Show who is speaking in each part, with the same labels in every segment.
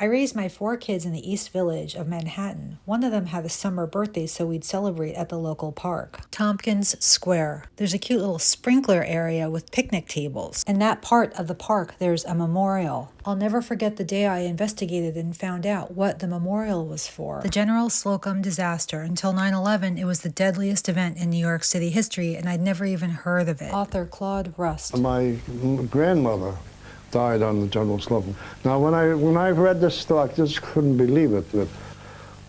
Speaker 1: I raised my 4 kids in the East Village of Manhattan. One of them had a summer birthday, so we'd celebrate at the local park. Tompkins Square. There's a cute little sprinkler area with picnic tables. In that part of the park, there's a memorial. I'll never forget the day I investigated and found out what the memorial was for. The General Slocum disaster. Until 9/11, it was the deadliest event in New York City history, and I'd never even heard of it. Author Claude Rust.
Speaker 2: My grandmother died on the General Slocum. Now, when I read this story, I just couldn't believe it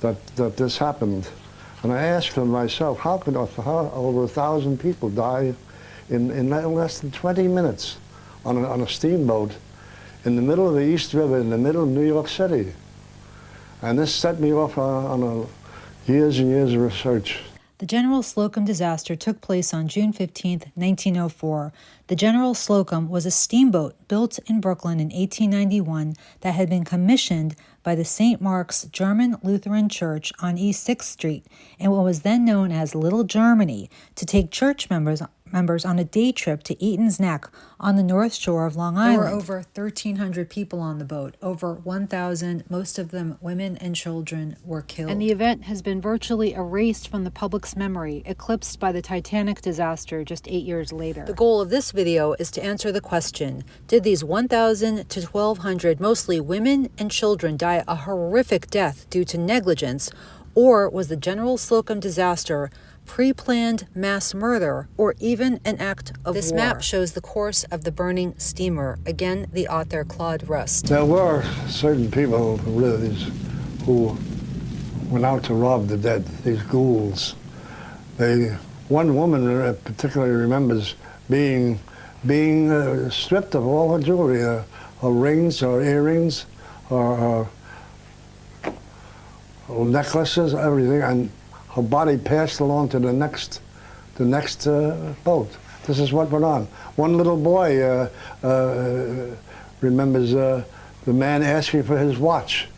Speaker 2: that this happened. And I asked myself, how over 1,000 people die in less than 20 minutes on a steamboat in the middle of the East River, in the middle of New York City? And this set me off on years and years of research.
Speaker 1: The General Slocum disaster took place on June 15, 1904. The General Slocum was a steamboat built in Brooklyn in 1891 that had been commissioned by the St. Mark's German Lutheran Church on East 6th Street in what was then known as Little Germany to take church members on a day trip to Eaton's Neck on the North Shore of Long Island. There were over 1,300 people on the boat. Over 1,000, most of them women and children, were killed. And the event has been virtually erased from the public's memory, eclipsed by the Titanic disaster just 8 years later. The goal of this video is to answer the question, did these 1,000 to 1,200, mostly women and children, die a horrific death due to negligence, or was the General Slocum disaster pre-planned mass murder, or even an act of war? This map shows the course of the burning steamer. Again, the author Claude Rust.
Speaker 2: There were certain people who went out to rob the dead, these ghouls. One woman particularly remembers being stripped of all her jewelry, her rings, her earrings, her necklaces, everything, and her body passed along to the next boat. This is what went on. One little boy remembers the man asking for his watch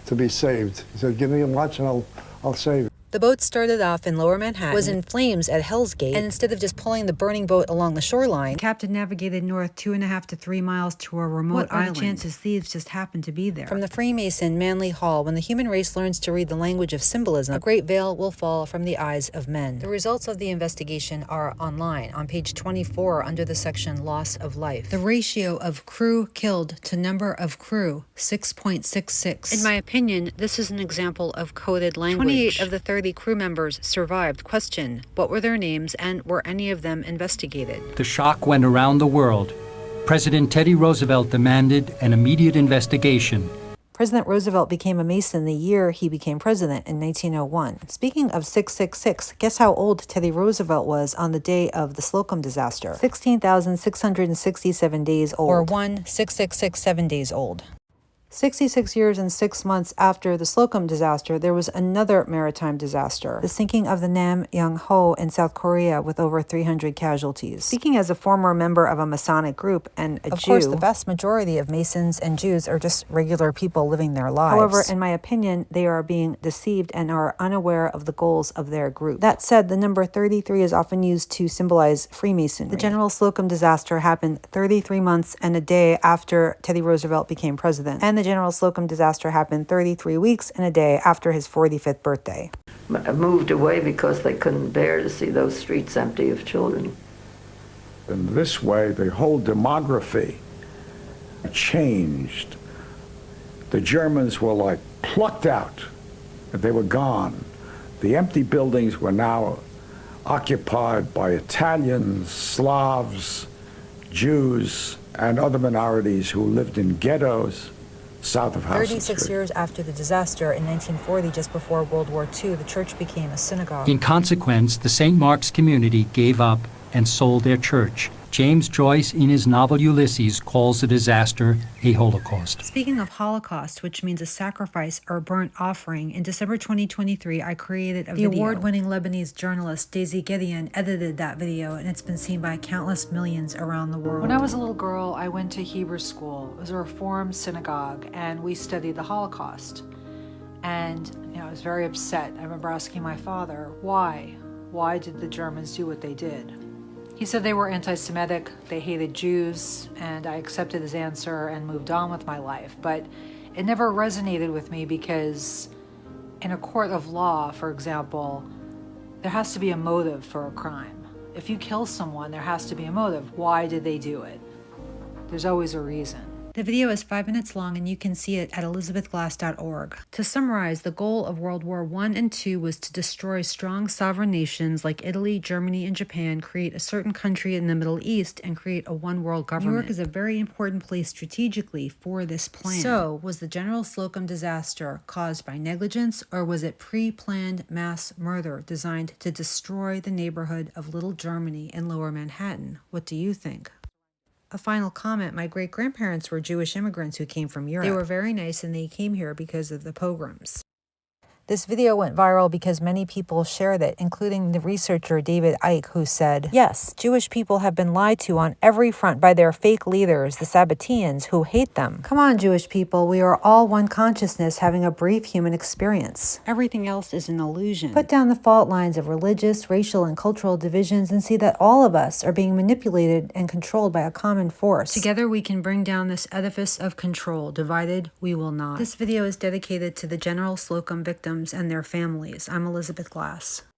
Speaker 2: to be saved. He said, "Give me a watch and I'll save it."
Speaker 1: The boat started off in Lower Manhattan, was in flames at Hell's Gate, and instead of just pulling the burning boat along the shoreline, the captain navigated north 2.5 to 3 miles to a remote island. What are the chances thieves just happened to be there? From the Freemason Manly Hall, when the human race learns to read the language of symbolism, a great veil will fall from the eyes of men. The results of the investigation are online on page 24 under the section Loss of Life. The ratio of crew killed to number of crew, 6.66. In my opinion, this is an example of coded language. 28 of the 30 crew members survived. Question: what were their names, and were any of them investigated?
Speaker 3: The shock went around the world. President Teddy Roosevelt demanded an immediate investigation.
Speaker 1: President Roosevelt became a Mason the year he became president in 1901. Speaking of 666, guess how old Teddy Roosevelt was on the day of the Slocum disaster? 16,667 days old. Or 1,667 days old. 66 years and 6 months after the Slocum disaster, there was another maritime disaster, the sinking of the Nam Young Ho in South Korea with over 300 casualties. Speaking as a former member of a Masonic group and a Jew, of course, the vast majority of Masons and Jews are just regular people living their lives. However, in my opinion, they are being deceived and are unaware of the goals of their group. That said, the number 33 is often used to symbolize Freemasonry. The General Slocum disaster happened 33 months and a day after Teddy Roosevelt became president, and the General Slocum disaster happened 33 weeks and a day after his 45th birthday.
Speaker 4: I moved away because they couldn't bear to see those streets empty of children.
Speaker 5: In this way, the whole demography changed. The Germans were like plucked out. They were gone. The empty buildings were now occupied by Italians, Slavs, Jews, and other minorities who lived in ghettos south of Houston
Speaker 1: 36
Speaker 5: Street.
Speaker 1: years after the disaster in 1940, just before World War II, the church became a synagogue.
Speaker 3: In consequence, the St. Mark's community gave up and sold their church. James Joyce, in his novel Ulysses, calls the disaster a Holocaust.
Speaker 1: Speaking of Holocaust, which means a sacrifice or burnt offering, in December 2023, I created a video. The award-winning Lebanese journalist Daisy Gideon edited that video, and it's been seen by countless millions around the world. When I was a little girl, I went to Hebrew school. It was a Reform synagogue, and we studied the Holocaust. And I was very upset. I remember asking my father, why? Why did the Germans do what they did? He said they were anti-Semitic, they hated Jews, and I accepted his answer and moved on with my life. But it never resonated with me because in a court of law, for example, there has to be a motive for a crime. If you kill someone, there has to be a motive. Why did they do it? There's always a reason. The video is 5 minutes long and you can see it at elizabethglass.org. To summarize, the goal of World War I and II was to destroy strong sovereign nations like Italy, Germany, and Japan, create a certain country in the Middle East, and create a one-world government. New York is a very important place strategically for this plan. So, was the General Slocum disaster caused by negligence, or was it pre-planned mass murder designed to destroy the neighborhood of Little Germany in Lower Manhattan? What do you think? A final comment, my great-grandparents were Jewish immigrants who came from Europe. They were very nice and they came here because of the pogroms. This video went viral because many people shared it, including the researcher David Icke, who said, "Yes, Jewish people have been lied to on every front by their fake leaders, the Sabbateans, who hate them. Come on, Jewish people, we are all one consciousness having a brief human experience. Everything else is an illusion. Put down the fault lines of religious, racial, and cultural divisions and see that all of us are being manipulated and controlled by a common force. Together we can bring down this edifice of control. Divided, we will not." This video is dedicated to the General Slocum victims and their families. I'm Elizabeth Glass.